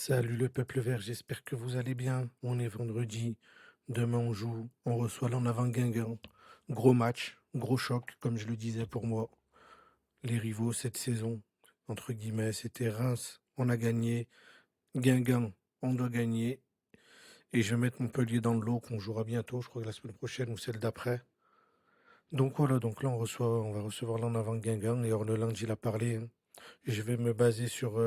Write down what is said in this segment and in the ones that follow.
Salut le peuple vert, j'espère que vous allez bien. On est vendredi, demain on joue, on reçoit l'en avant Guingamp. Gros match, gros choc, comme je le disais pour moi. Les rivaux cette saison, entre guillemets, c'était Reims, on a gagné. Guingamp, on doit gagner. Et je vais mettre Montpellier dans le lot qu'on jouera bientôt, je crois que la semaine prochaine ou celle d'après. Donc voilà, donc là on va recevoir l'en avant Guingamp et Orneland, il a parlé, hein. Je vais me baser sur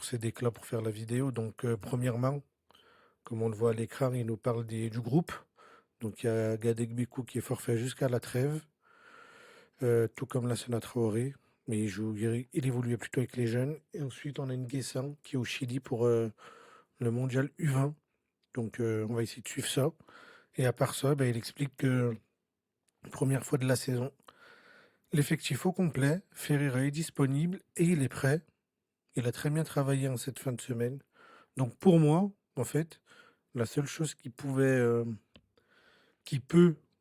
ces déclats pour faire la vidéo. Donc premièrement, comme on le voit à l'écran, il nous parle du groupe. Donc il y a Gadegbekou qui est forfait jusqu'à la trêve, tout comme Lassana Traoré, mais il évoluait plutôt avec les jeunes. Et ensuite, on a Nguessan qui est au Chili pour le mondial U20. Donc on va essayer de suivre ça. Et à part ça, ben, il explique que première fois de la saison, l'effectif au complet, Ferreira est disponible et il est prêt. Il a très bien travaillé en cette fin de semaine. Donc pour moi, en fait, la seule chose qui peut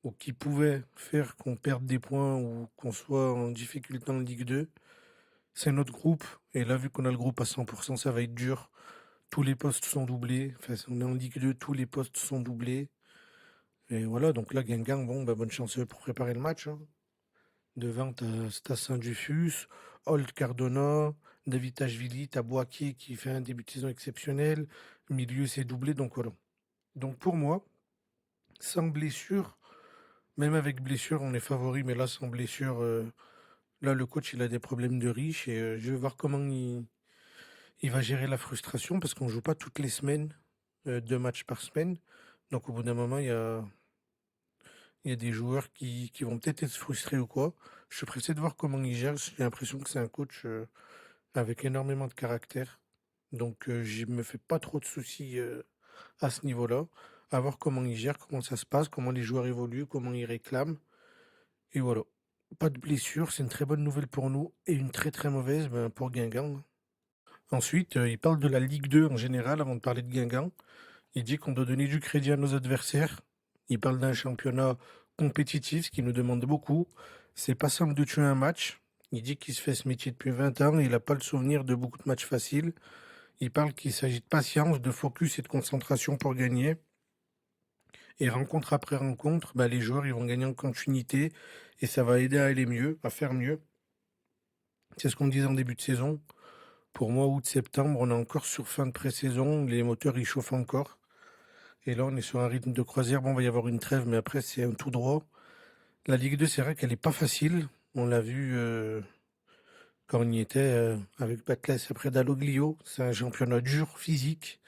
ou qui pouvait faire qu'on perde des points ou qu'on soit en difficulté en Ligue 2, c'est notre groupe. Et là, vu qu'on a le groupe à 100%, ça va être dur. Tous les postes sont doublés. Enfin, si on est en Ligue 2, tous les postes sont doublés. Et voilà, donc là, Guingamp, bon, bah, bonne chance pour préparer le match, hein. Devant, t'as Stas Saint-Dufus, Holt Cardona, David Tachvili, t'as Boaké qui fait un début de saison exceptionnel. Milieu, c'est doublé, donc voilà. Donc pour moi, sans blessure, même avec blessure, on est favori, mais là, sans blessure, là, le coach, il a des problèmes de riche et je vais voir comment il va gérer la frustration parce qu'on joue pas toutes les semaines, 2 matchs par semaine. Donc, au bout d'un moment, il y a des joueurs qui vont peut-être être frustrés ou quoi. Je suis pressé de voir comment il gère. J'ai l'impression que c'est un coach avec énormément de caractère. Donc, je me fais pas trop de soucis à ce niveau-là. À voir comment il gère, comment ça se passe, comment les joueurs évoluent, comment ils réclament. Et voilà. Pas de blessure, c'est une très bonne nouvelle pour nous et une très très mauvaise ben, pour Guingamp. Ensuite, il parle de la Ligue 2 en général avant de parler de Guingamp. Il dit qu'on doit donner du crédit à nos adversaires. Il parle d'un championnat compétitif, ce qui nous demande beaucoup. C'est pas simple de tuer un match. Il dit qu'il se fait ce métier depuis 20 ans et il n'a pas le souvenir de beaucoup de matchs faciles. Il parle qu'il s'agit de patience, de focus et de concentration pour gagner. Et rencontre après rencontre, bah, les joueurs ils vont gagner en continuité et ça va aider à aller mieux, à faire mieux. C'est ce qu'on disait en début de saison. Pour moi, août-septembre, on est encore sur fin de pré-saison, les moteurs ils chauffent encore. Et là, on est sur un rythme de croisière. Bon, il va y avoir une trêve, mais après, c'est un tout droit. La Ligue 2, c'est vrai qu'elle est pas facile. On l'a vu quand on y était avec Batles après Dalloglio. C'est un championnat dur, physique.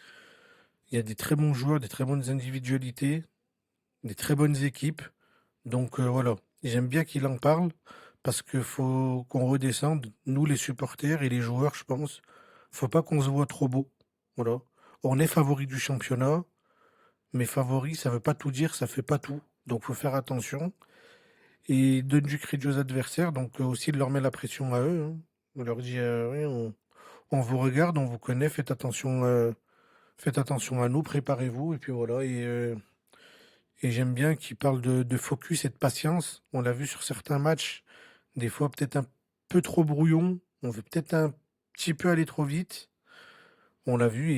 Il y a des très bons joueurs, des très bonnes individualités, des très bonnes équipes. Donc voilà, j'aime bien qu'il en parle parce qu'il faut qu'on redescende, nous les supporters et les joueurs, je pense. Faut pas qu'on se voit trop beau. Voilà. On est favori du championnat, mais favori, ça veut pas tout dire, ça fait pas tout. Donc faut faire attention et donne du crédit aux adversaires, donc aussi de leur mettre la pression à eux, hein. On leur dit oui, on vous regarde, on vous connaît, faites attention à nous, préparez-vous et puis voilà et j'aime bien qu'il parle de focus et de patience. On l'a vu sur certains matchs, des fois peut-être un peu trop brouillon, on veut peut-être un petit peu aller trop vite. On l'a vu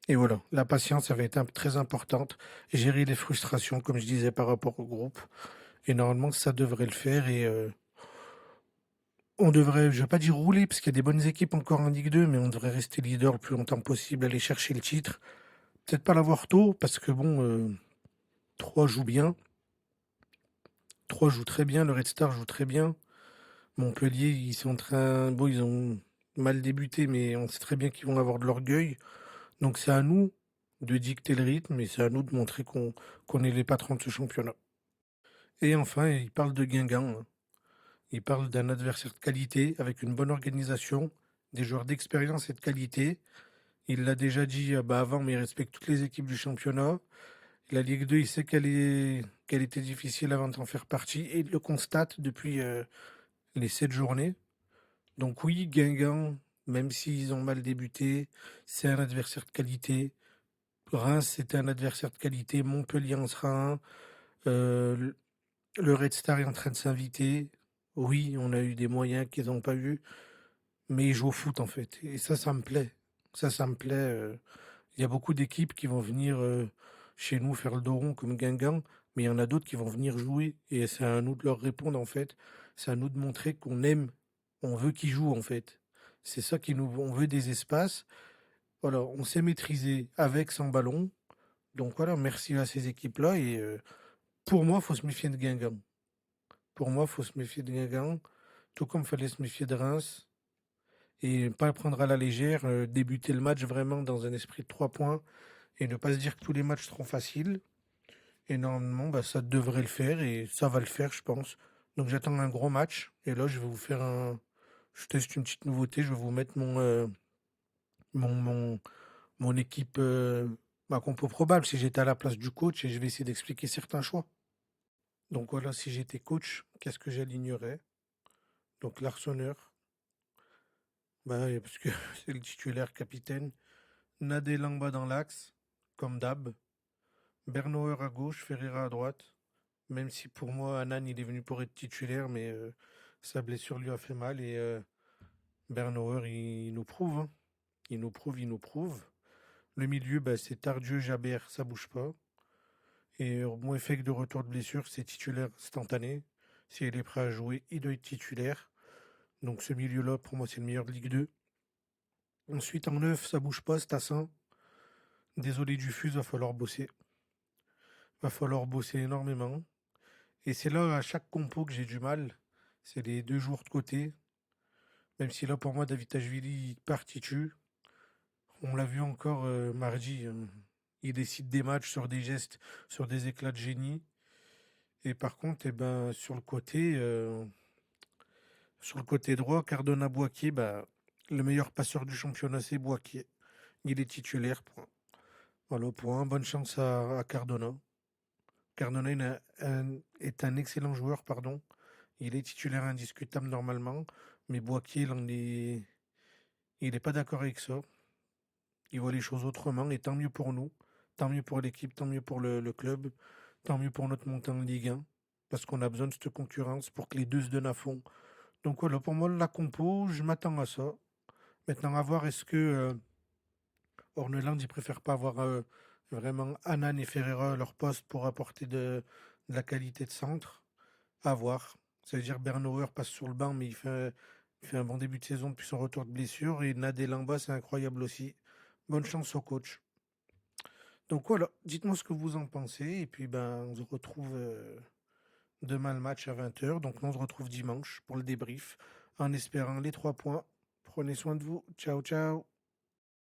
et voilà. La patience, ça va être très importante. Gérer les frustrations, comme je disais, par rapport au groupe. Et normalement, ça devrait le faire et on devrait, je vais pas dire rouler, parce qu'il y a des bonnes équipes encore en Ligue 2, mais on devrait rester leader le plus longtemps possible, aller chercher le titre. Peut-être pas l'avoir tôt, parce que bon, 3 joue bien. 3 joue très bien, le Red Star joue très bien. Montpellier, ils sont en train. Bon, ils ont mal débuté, mais on sait très bien qu'ils vont avoir de l'orgueil. Donc c'est à nous de dicter le rythme et c'est à nous de montrer qu'on est les patrons de ce championnat. Et enfin, il parle de Guingamp, hein. Il parle d'un adversaire de qualité, avec une bonne organisation, des joueurs d'expérience et de qualité. Il l'a déjà dit bah, avant, mais il respecte toutes les équipes du championnat. La Ligue 2, il sait qu'elle était difficile avant d'en faire partie et il le constate depuis les 7 journées. Donc oui, Guingamp, même s'ils ont mal débuté, c'est un adversaire de qualité. Reims, c'était un adversaire de qualité. Montpellier en sera un. Euh, le Red Star est en train de s'inviter. Oui, on a eu des moyens qu'ils n'ont pas eu, mais ils jouent au foot en fait. Et ça me plaît. Ça me plaît. Il y a beaucoup d'équipes qui vont venir chez nous faire le dos rond comme Guingamp, mais il y en a d'autres qui vont venir jouer. Et c'est à nous de leur répondre, en fait. C'est à nous de montrer qu'on aime, on veut qu'ils jouent, en fait. C'est ça qui nous... On veut des espaces. Voilà, on sait maîtriser avec, sans ballon. Donc voilà, merci à ces équipes-là. Et pour moi, il faut se méfier de Guingamp. Pour moi, il faut se méfier de Guingamp, tout comme il fallait se méfier de Reims. Et pas prendre à la légère, débuter le match vraiment dans un esprit de 3 points et ne pas se dire que tous les matchs seront faciles. Et normalement, bah, ça devrait le faire et ça va le faire, je pense. Donc j'attends un gros match. Et là, je vais vous faire un. Je teste une petite nouveauté. Je vais vous mettre mon, mon, mon équipe, ma compo probable si j'étais à la place du coach et je vais essayer d'expliquer certains choix. Donc voilà, si j'étais coach, qu'est-ce que j'alignerais? Donc l'Arseneur, bah, parce que c'est le titulaire capitaine. Nadé Langba dans l'axe, comme d'hab. Bernauer à gauche, Ferreira à droite. Même si pour moi, Anan, il est venu pour être titulaire, mais sa blessure lui a fait mal. Et Bernauer, il nous prouve, hein. Il nous prouve, il nous prouve. Le milieu, bah, c'est Tardieu, Jabert, ça bouge pas. Et Mouefek de retour de blessure, c'est titulaire instantané. Si il est prêt à jouer, il doit être titulaire. Donc ce milieu-là, pour moi, c'est le meilleur de Ligue 2. Ensuite, en neuf, ça bouge pas, c'est Tassin. Désolé du fuse, va falloir bosser. Va falloir bosser énormément. Et c'est là, à chaque compo, que j'ai du mal. C'est les deux joueurs de côté. Même si là, pour moi, David Tachvili, il part titu. On l'a vu encore mardi. Il décide des matchs sur des gestes, sur des éclats de génie. Et par contre, eh ben, sur le côté droit, Cardona Boakier, bah, le meilleur passeur du championnat, c'est Boakier. Il est titulaire. Point. Voilà, point. Bonne chance à Cardona. Cardona est un excellent joueur, pardon. Il est titulaire indiscutable normalement. Mais Boakier, il n'est pas d'accord avec ça. Il voit les choses autrement. Et tant mieux pour nous. Tant mieux pour l'équipe. Tant mieux pour le club. Tant mieux pour notre montée en Ligue 1. Parce qu'on a besoin de cette concurrence pour que les deux se donnent à fond. Donc voilà, pour moi, la compo, je m'attends à ça. Maintenant, à voir, est-ce que Orneland, il préfère pas avoir vraiment Anan et Ferreira à leur poste pour apporter de la qualité de centre? À voir. Ça veut dire Bernauer passe sur le banc, mais il fait un bon début de saison depuis son retour de blessure. Et Nadé Lamba, c'est incroyable aussi. Bonne chance au coach. Donc voilà, dites-moi ce que vous en pensez. Et puis, ben, on se retrouve demain le match à 20h. Donc, on se retrouve dimanche pour le débrief en espérant les 3 points. Prenez soin de vous. Ciao, ciao.